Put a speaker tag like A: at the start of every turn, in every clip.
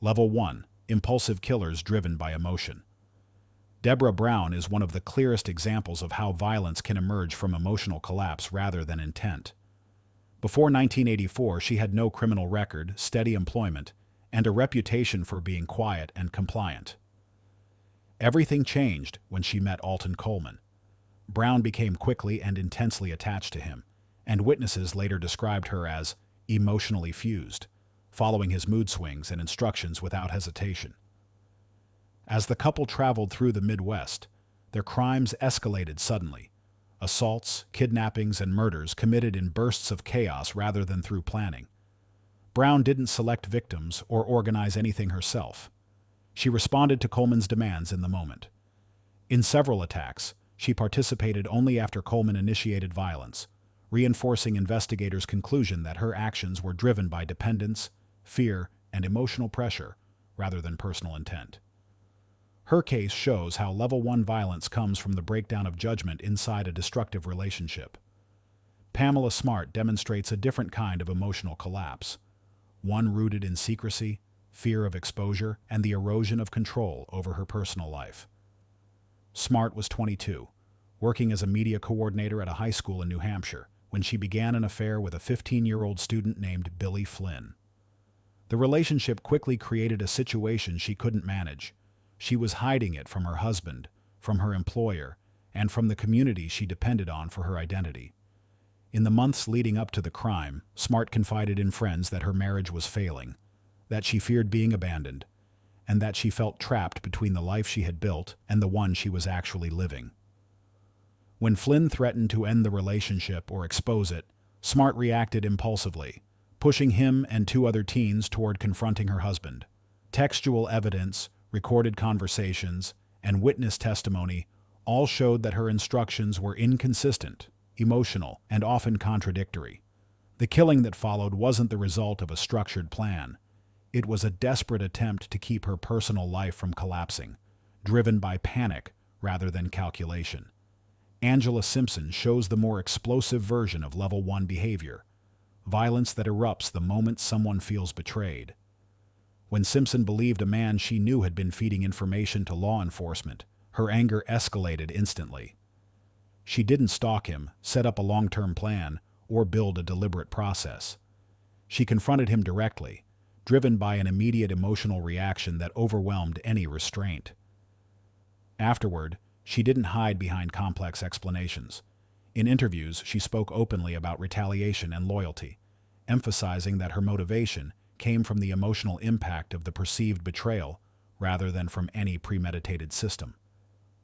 A: Level 1. Impulsive killers driven by emotion. Deborah Brown is one of the clearest examples of how violence can emerge from emotional collapse rather than intent. Before 1984, she had no criminal record, steady employment, and a reputation for being quiet and compliant. Everything changed when she met Alton Coleman. Brown became quickly and intensely attached to him, and witnesses later described her as emotionally fused, following his mood swings and instructions without hesitation. As the couple traveled through the Midwest, their crimes escalated suddenly. Assaults, kidnappings, and murders committed in bursts of chaos rather than through planning. Brown didn't select victims or organize anything herself. She responded to Coleman's demands in the moment. In several attacks, she participated only after Coleman initiated violence, reinforcing investigators' conclusion that her actions were driven by dependence, fear, and emotional pressure rather than personal intent. Her case shows how level 1 violence comes from the breakdown of judgment inside a destructive relationship. Pamela Smart demonstrates a different kind of emotional collapse, one rooted in secrecy, fear of exposure, and the erosion of control over her personal life. Smart was 22, working as a media coordinator at a high school in New Hampshire, when she began an affair with a 15-year-old student named Billy Flynn. The relationship quickly created a situation she couldn't manage. She was hiding it from her husband, from her employer, and from the community she depended on for her identity. In the months leading up to the crime, Smart confided in friends that her marriage was failing, that she feared being abandoned, and that she felt trapped between the life she had built and the one she was actually living. When Flynn threatened to end the relationship or expose it, Smart reacted impulsively, pushing him and 2 other teens toward confronting her husband. Textual evidence, recorded conversations, and witness testimony all showed that her instructions were inconsistent, emotional, and often contradictory. The killing that followed wasn't the result of a structured plan. It was a desperate attempt to keep her personal life from collapsing, driven by panic rather than calculation. Angela Simpson shows the more explosive version of level 1 behavior, violence that erupts the moment someone feels betrayed. When Simpson believed a man she knew had been feeding information to law enforcement, her anger escalated instantly. She didn't stalk him, set up a long-term plan, or build a deliberate process. She confronted him directly, driven by an immediate emotional reaction that overwhelmed any restraint. Afterward, she didn't hide behind complex explanations. In interviews, she spoke openly about retaliation and loyalty, emphasizing that her motivation came from the emotional impact of the perceived betrayal rather than from any premeditated system.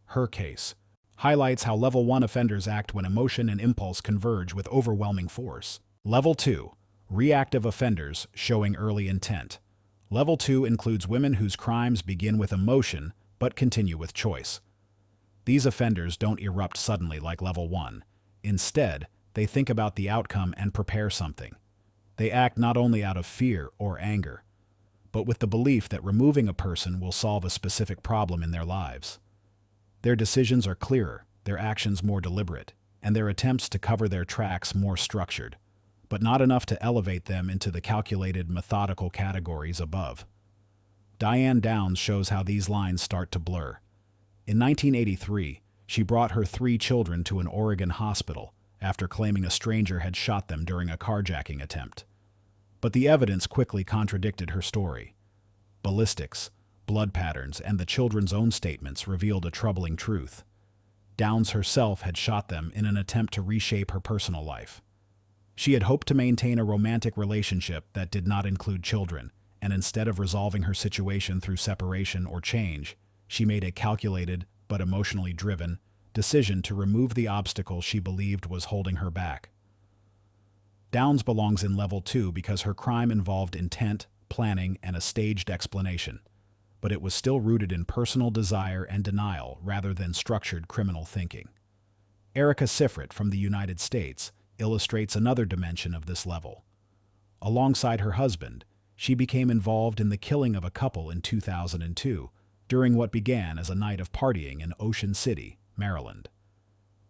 A: Her case highlights how level 1 offenders act when emotion and impulse converge with overwhelming force. Level 2. Reactive offenders showing early intent. Level 2 includes women whose crimes begin with emotion but continue with choice. These offenders don't erupt suddenly like level 1. Instead, they think about the outcome and prepare something. They act not only out of fear or anger, but with the belief that removing a person will solve a specific problem in their lives. Their decisions are clearer, their actions more deliberate, and their attempts to cover their tracks more structured, but not enough to elevate them into the calculated, methodical categories above. Diane Downs shows how these lines start to blur. In 1983, she brought her 3 children to an Oregon hospital after claiming a stranger had shot them during a carjacking attempt. But the evidence quickly contradicted her story. Ballistics, blood patterns, and the children's own statements revealed a troubling truth. Downs herself had shot them in an attempt to reshape her personal life. She had hoped to maintain a romantic relationship that did not include children, and instead of resolving her situation through separation or change, she made a calculated but emotionally driven decision to remove the obstacle she believed was holding her back. Downs belongs in level 2 because her crime involved intent, planning, and a staged explanation, but it was still rooted in personal desire and denial rather than structured criminal thinking. Erica Sifrit from the United States illustrates another dimension of this level. Alongside her husband, she became involved in the killing of a couple in 2002 during what began as a night of partying in Ocean City, Maryland.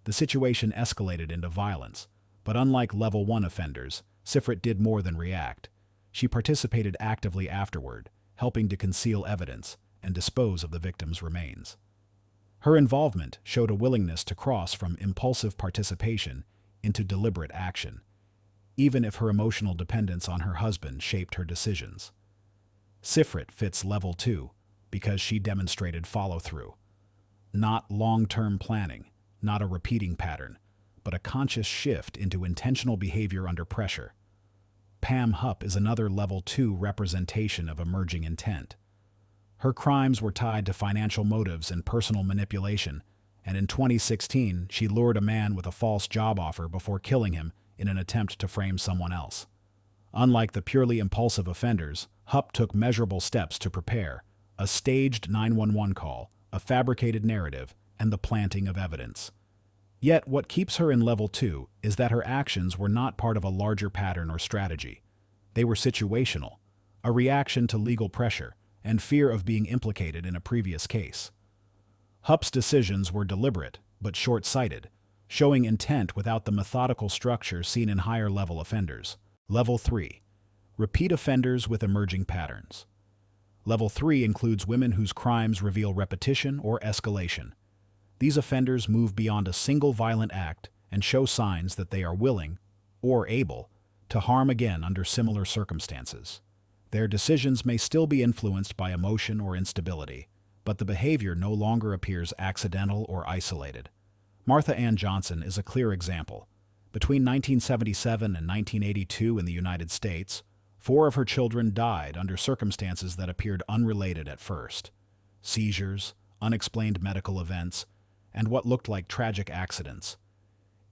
A: The situation escalated into violence, but unlike level 1 offenders, Sifrit did more than react. She participated actively afterward, helping to conceal evidence and dispose of the victim's remains. Her involvement showed a willingness to cross from impulsive participation into deliberate action, even if her emotional dependence on her husband shaped her decisions. Sifrit fits level 2 because she demonstrated follow-through. Not long-term planning, not a repeating pattern, but a conscious shift into intentional behavior under pressure. Pam Hupp is another level 2 representation of emerging intent. Her crimes were tied to financial motives and personal manipulation, and in 2016 she lured a man with a false job offer before killing him in an attempt to frame someone else. Unlike the purely impulsive offenders, Hupp took measurable steps to prepare: a staged 911 call, a fabricated narrative, and the planting of evidence. Yet what keeps her in level 2 is that her actions were not part of a larger pattern or strategy. They were situational, a reaction to legal pressure and fear of being implicated in a previous case. Hupp's decisions were deliberate but short-sighted, showing intent without the methodical structure seen in higher-level offenders. Level 3. Repeat offenders with emerging patterns. Level 3 includes women whose crimes reveal repetition or escalation. These offenders move beyond a single violent act and show signs that they are willing, or able, to harm again under similar circumstances. Their decisions may still be influenced by emotion or instability, but the behavior no longer appears accidental or isolated. Martha Ann Johnson is a clear example. Between 1977 and 1982 in the United States, 4 of her children died under circumstances that appeared unrelated at first: seizures, unexplained medical events, and what looked like tragic accidents.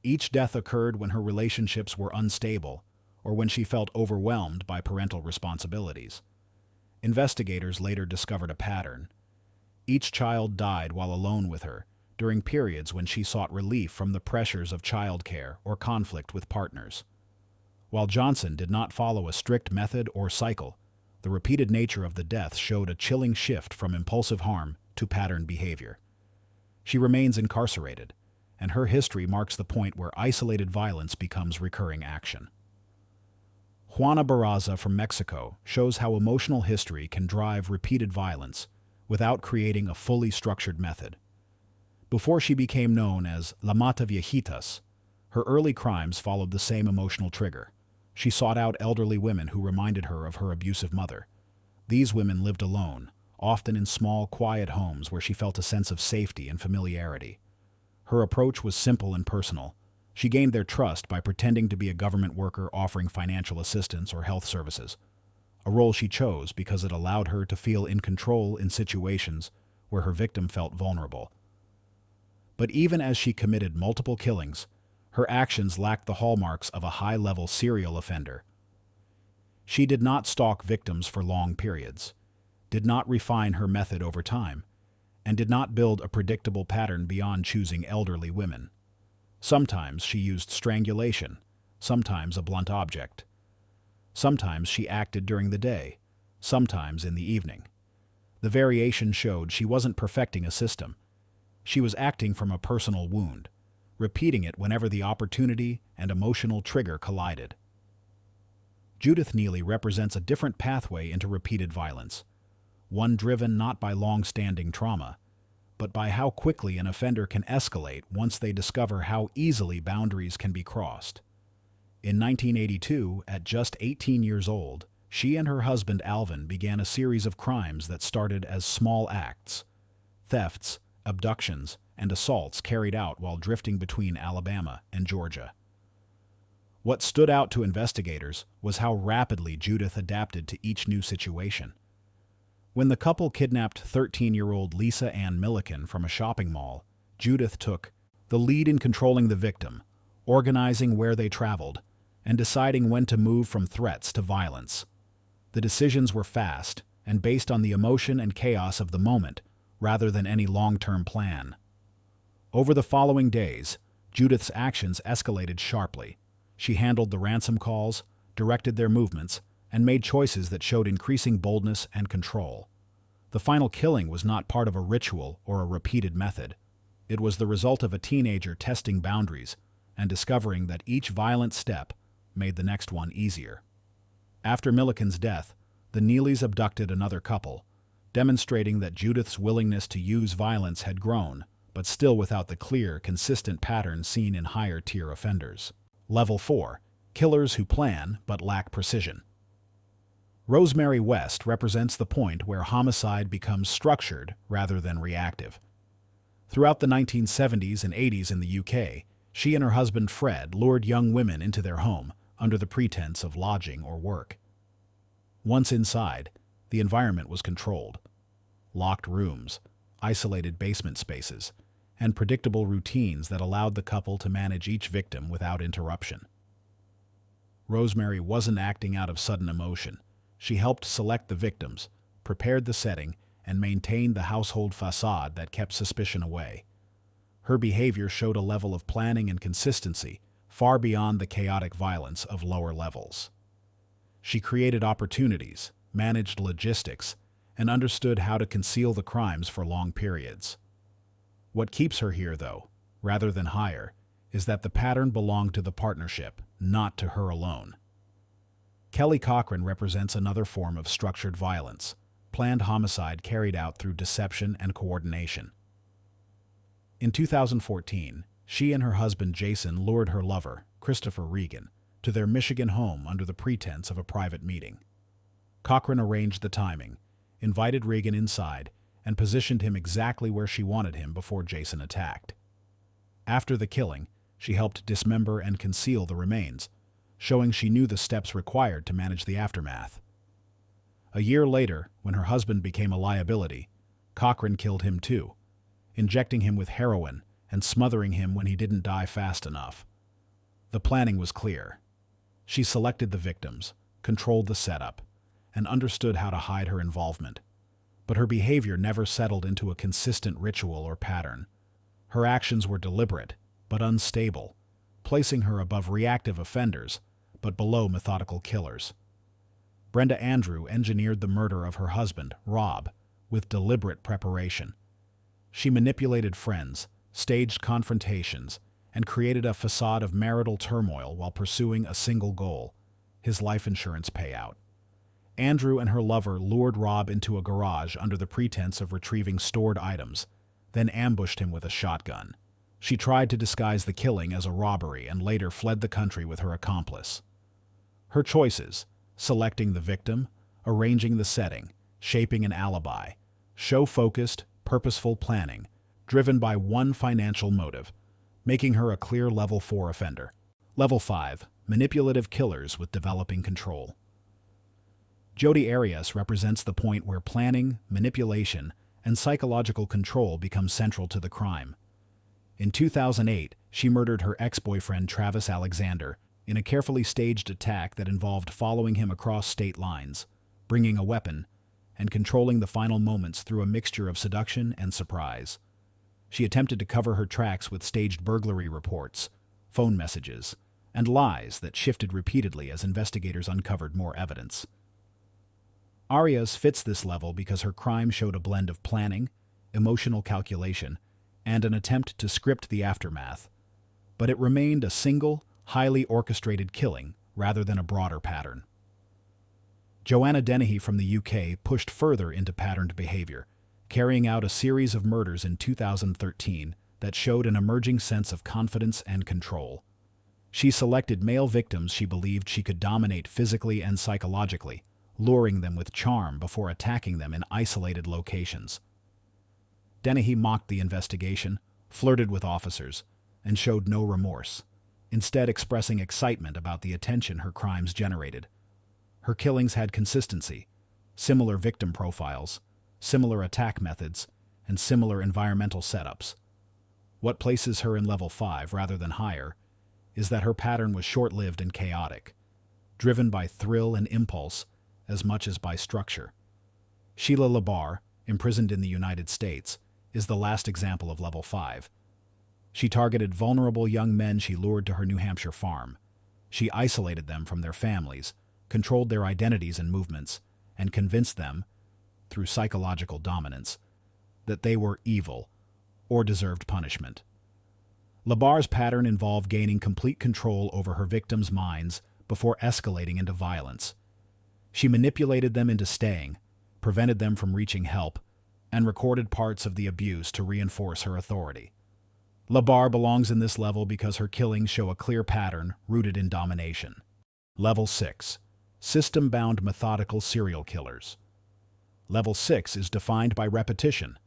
A: Each death occurred when her relationships were unstable or when she felt overwhelmed by parental responsibilities. Investigators later discovered a pattern. Each child died while alone with her, during periods when she sought relief from the pressures of childcare or conflict with partners. While Johnson did not follow a strict method or cycle, the repeated nature of the deaths showed a chilling shift from impulsive harm to pattern behavior. She remains incarcerated, and her history marks the point where isolated violence becomes recurring action. Juana Barraza from Mexico shows how emotional history can drive repeated violence without creating a fully structured method. Before she became known as La Mata Viejitas, her early crimes followed the same emotional trigger. She sought out elderly women who reminded her of her abusive mother. These women lived alone, often in small, quiet homes where she felt a sense of safety and familiarity. Her approach was simple and personal. She gained their trust by pretending to be a government worker offering financial assistance or health services, a role she chose because it allowed her to feel in control in situations where her victim felt vulnerable. But even as she committed multiple killings, her actions lacked the hallmarks of a high-level serial offender. She did not stalk victims for long periods, did not refine her method over time, and did not build a predictable pattern beyond choosing elderly women. Sometimes she used strangulation, sometimes a blunt object. Sometimes she acted during the day, sometimes in the evening. The variation showed she wasn't perfecting a system. She was acting from a personal wound, repeating it whenever the opportunity and emotional trigger collided. Judith Neely represents a different pathway into repeated violence, one driven not by long-standing trauma, but by how quickly an offender can escalate once they discover how easily boundaries can be crossed. In 1982, at just 18 years old, she and her husband Alvin began a series of crimes that started as small acts: thefts, abductions, and assaults carried out while drifting between Alabama and Georgia. What stood out to investigators was how rapidly Judith adapted to each new situation. When the couple kidnapped 13-year-old Lisa Ann Milliken from a shopping mall, Judith took the lead in controlling the victim, organizing where they traveled, and deciding when to move from threats to violence. The decisions were fast and based on the emotion and chaos of the moment, rather than any long-term plan. Over the following days, Judith's actions escalated sharply. She handled the ransom calls, directed their movements, and made choices that showed increasing boldness and control. The final killing was not part of a ritual or a repeated method. It was the result of a teenager testing boundaries and discovering that each violent step made the next one easier. After Milliken's death, the Neelys abducted another couple, demonstrating that Judith's willingness to use violence had grown, but still without the clear, consistent pattern seen in higher-tier offenders. Level 4. Killers who plan but lack precision. Rosemary West represents the point where homicide becomes structured rather than reactive. Throughout the 1970s and 80s in the UK, she and her husband Fred lured young women into their home under the pretense of lodging or work. Once inside, the environment was controlled. Locked rooms, isolated basement spaces, and predictable routines that allowed the couple to manage each victim without interruption. Rosemary wasn't acting out of sudden emotion. She helped select the victims, prepared the setting, and maintained the household facade that kept suspicion away. Her behavior showed a level of planning and consistency far beyond the chaotic violence of lower levels. She created opportunities, managed logistics, and understood how to conceal the crimes for long periods. What keeps her here, though, rather than higher, is that the pattern belonged to the partnership, not to her alone. Kelly Cochran represents another form of structured violence, planned homicide carried out through deception and coordination. In 2014, she and her husband Jason lured her lover, Christopher Regan, to their Michigan home under the pretense of a private meeting. Cochran arranged the timing, invited Regan inside, and positioned him exactly where she wanted him before Jason attacked. After the killing, she helped dismember and conceal the remains, showing she knew the steps required to manage the aftermath. A year later, when her husband became a liability, Cochran killed him too, injecting him with heroin and smothering him when he didn't die fast enough. The planning was clear. She selected the victims, controlled the setup, and understood how to hide her involvement. But her behavior never settled into a consistent ritual or pattern. Her actions were deliberate, but unstable, placing her above reactive offenders, but below methodical killers. Brenda Andrew engineered the murder of her husband, Rob, with deliberate preparation. She manipulated friends, staged confrontations, and created a facade of marital turmoil while pursuing a single goal: his life insurance payout. Andrew and her lover lured Rob into a garage under the pretense of retrieving stored items, then ambushed him with a shotgun. She tried to disguise the killing as a robbery and later fled the country with her accomplice. Her choices, selecting the victim, arranging the setting, shaping an alibi, show focused, purposeful planning, driven by one financial motive, making her a clear Level 4 offender. Level 5. Manipulative killers with developing control. Jodi Arias represents the point where planning, manipulation, and psychological control become central to the crime. In 2008, she murdered her ex-boyfriend Travis Alexander in a carefully staged attack that involved following him across state lines, bringing a weapon, and controlling the final moments through a mixture of seduction and surprise. She attempted to cover her tracks with staged burglary reports, phone messages, and lies that shifted repeatedly as investigators uncovered more evidence. Arias fits this level because her crime showed a blend of planning, emotional calculation, and an attempt to script the aftermath, but it remained a single, highly orchestrated killing rather than a broader pattern. Joanna Dennehy from the UK pushed further into patterned behavior, carrying out a series of murders in 2013 that showed an emerging sense of confidence and control. She selected male victims she believed she could dominate physically and psychologically, luring them with charm before attacking them in isolated locations. Dennehy mocked the investigation, flirted with officers, and showed no remorse, instead expressing excitement about the attention her crimes generated. Her killings had consistency, similar victim profiles, similar attack methods, and similar environmental setups. What places her in Level 5 rather than higher is that her pattern was short-lived and chaotic, driven by thrill and impulse as much as by structure. Sheila Labar, imprisoned in the United States, is the last example of Level 5. She targeted vulnerable young men she lured to her New Hampshire farm. She isolated them from their families, controlled their identities and movements, and convinced them, through psychological dominance, that they were evil or deserved punishment. Labar's pattern involved gaining complete control over her victims' minds before escalating into violence. She manipulated them into staying, prevented them from reaching help, and recorded parts of the abuse to reinforce her authority. Labar belongs in this level because her killings show a clear pattern rooted in domination. Level 6. System-bound methodical serial killers. Level 6 is defined by repetition.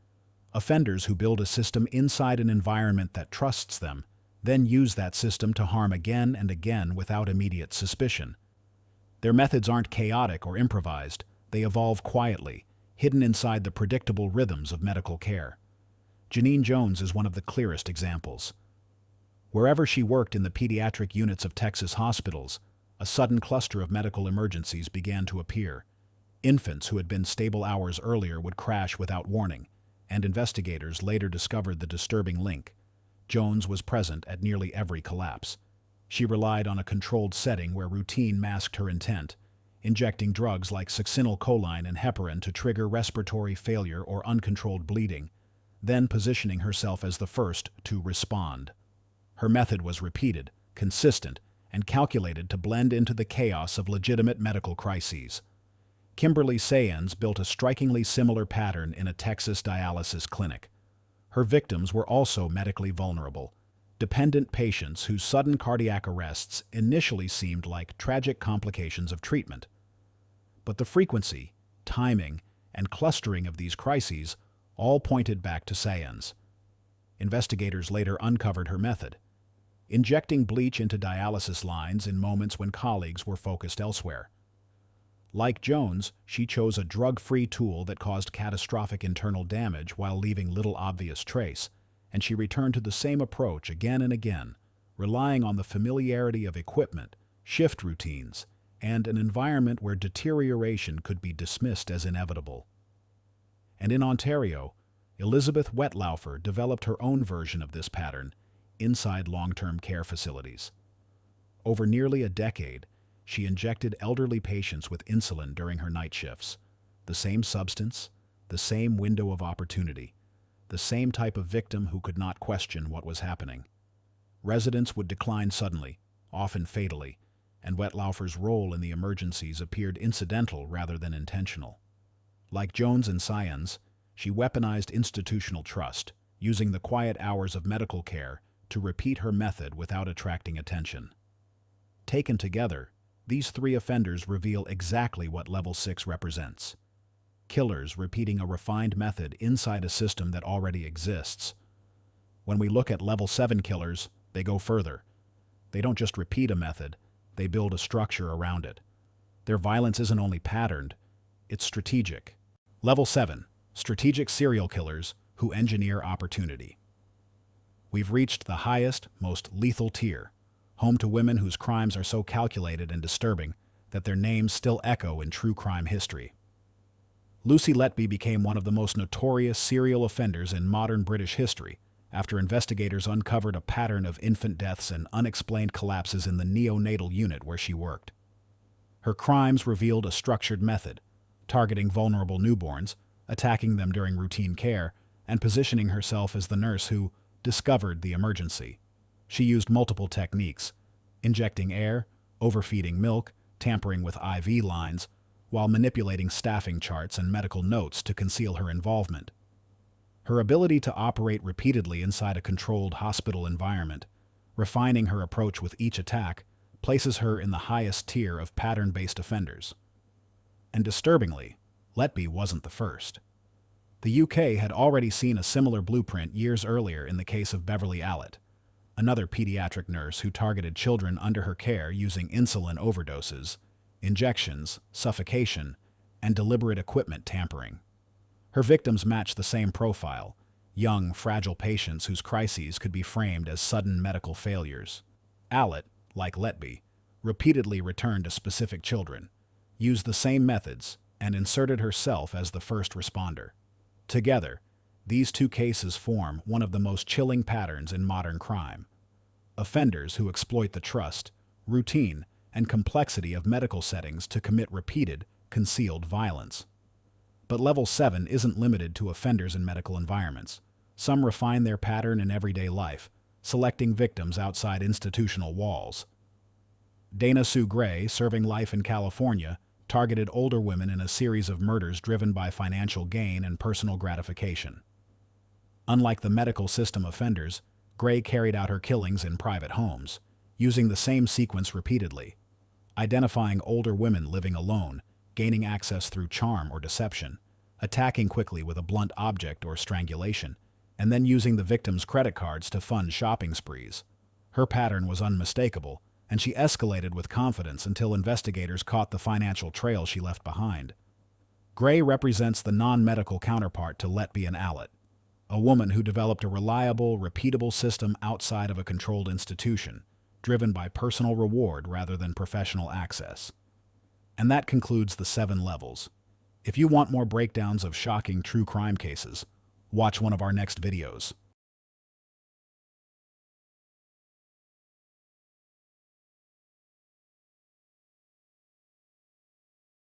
A: Offenders who build a system inside an environment that trusts them, then use that system to harm again and again without immediate suspicion. Their methods aren't chaotic or improvised, they evolve quietly, hidden inside the predictable rhythms of medical care. Janine Jones is one of the clearest examples. Wherever she worked in the pediatric units of Texas hospitals, a sudden cluster of medical emergencies began to appear. Infants who had been stable hours earlier would crash without warning, and investigators later discovered the disturbing link. Jones was present at nearly every collapse. She relied on a controlled setting where routine masked her intent, injecting drugs like succinylcholine and heparin to trigger respiratory failure or uncontrolled bleeding, then positioning herself as the first to respond. Her method was repeated, consistent, and calculated to blend into the chaos of legitimate medical crises. Kimberly Sayans built a strikingly similar pattern in a Texas dialysis clinic. Her victims were also medically vulnerable, dependent patients whose sudden cardiac arrests initially seemed like tragic complications of treatment. But the frequency, timing, and clustering of these crises all pointed back to Sayans. Investigators later uncovered her method, injecting bleach into dialysis lines in moments when colleagues were focused elsewhere. Like Jones, she chose a drug-free tool that caused catastrophic internal damage while leaving little obvious trace, and she returned to the same approach again and again, relying on the familiarity of equipment, shift routines, and an environment where deterioration could be dismissed as inevitable. And in Ontario, Elizabeth Wetlaufer developed her own version of this pattern inside long-term care facilities. Over nearly a decade, she injected elderly patients with insulin during her night shifts. The same substance, the same window of opportunity, the same type of victim who could not question what was happening. Residents would decline suddenly, often fatally, and Wetlaufer's role in the emergencies appeared incidental rather than intentional. Like Jones and Sayans, she weaponized institutional trust, using the quiet hours of medical care to repeat her method without attracting attention. Taken together, these three offenders reveal exactly what Level 6 represents. Killers repeating a refined method inside a system that already exists. When we look at Level 7 killers, they go further. They don't just repeat a method, they build a structure around it. Their violence isn't only patterned, it's strategic. Level 7. Strategic serial killers who engineer opportunity. We've reached the highest, most lethal tier, home to women whose crimes are so calculated and disturbing that their names still echo in true crime history. Lucy Letby became one of the most notorious serial offenders in modern British history after investigators uncovered a pattern of infant deaths and unexplained collapses in the neonatal unit where she worked. Her crimes revealed a structured method, targeting vulnerable newborns, attacking them during routine care, and positioning herself as the nurse who discovered the emergency. She used multiple techniques, injecting air, overfeeding milk, tampering with IV lines, while manipulating staffing charts and medical notes to conceal her involvement. Her ability to operate repeatedly inside a controlled hospital environment, refining her approach with each attack, places her in the highest tier of pattern-based offenders. And disturbingly, Letby wasn't the first. The UK had already seen a similar blueprint years earlier in the case of Beverly Allett, another pediatric nurse who targeted children under her care using insulin overdoses, injections, suffocation, and deliberate equipment tampering. Her victims matched the same profile, young, fragile patients whose crises could be framed as sudden medical failures. Allett, like Letby, repeatedly returned to specific children, used the same methods, and inserted herself as the first responder. Together, these two cases form one of the most chilling patterns in modern crime. Offenders who exploit the trust, routine, and complexity of medical settings to commit repeated, concealed violence. But Level 7 isn't limited to offenders in medical environments. Some refine their pattern in everyday life, selecting victims outside institutional walls. Dana Sue Gray, serving life in California, targeted older women in a series of murders driven by financial gain and personal gratification. Unlike the medical system offenders, Gray carried out her killings in private homes, using the same sequence repeatedly, identifying older women living alone, gaining access through charm or deception, attacking quickly with a blunt object or strangulation, and then using the victim's credit cards to fund shopping sprees. Her pattern was unmistakable, and she escalated with confidence until investigators caught the financial trail she left behind. Gray represents the non-medical counterpart to Letby and Allett, a woman who developed a reliable, repeatable system outside of a controlled institution, driven by personal reward rather than professional access. And that concludes the 7 levels. If you want more breakdowns of shocking true crime cases, watch one of our next videos.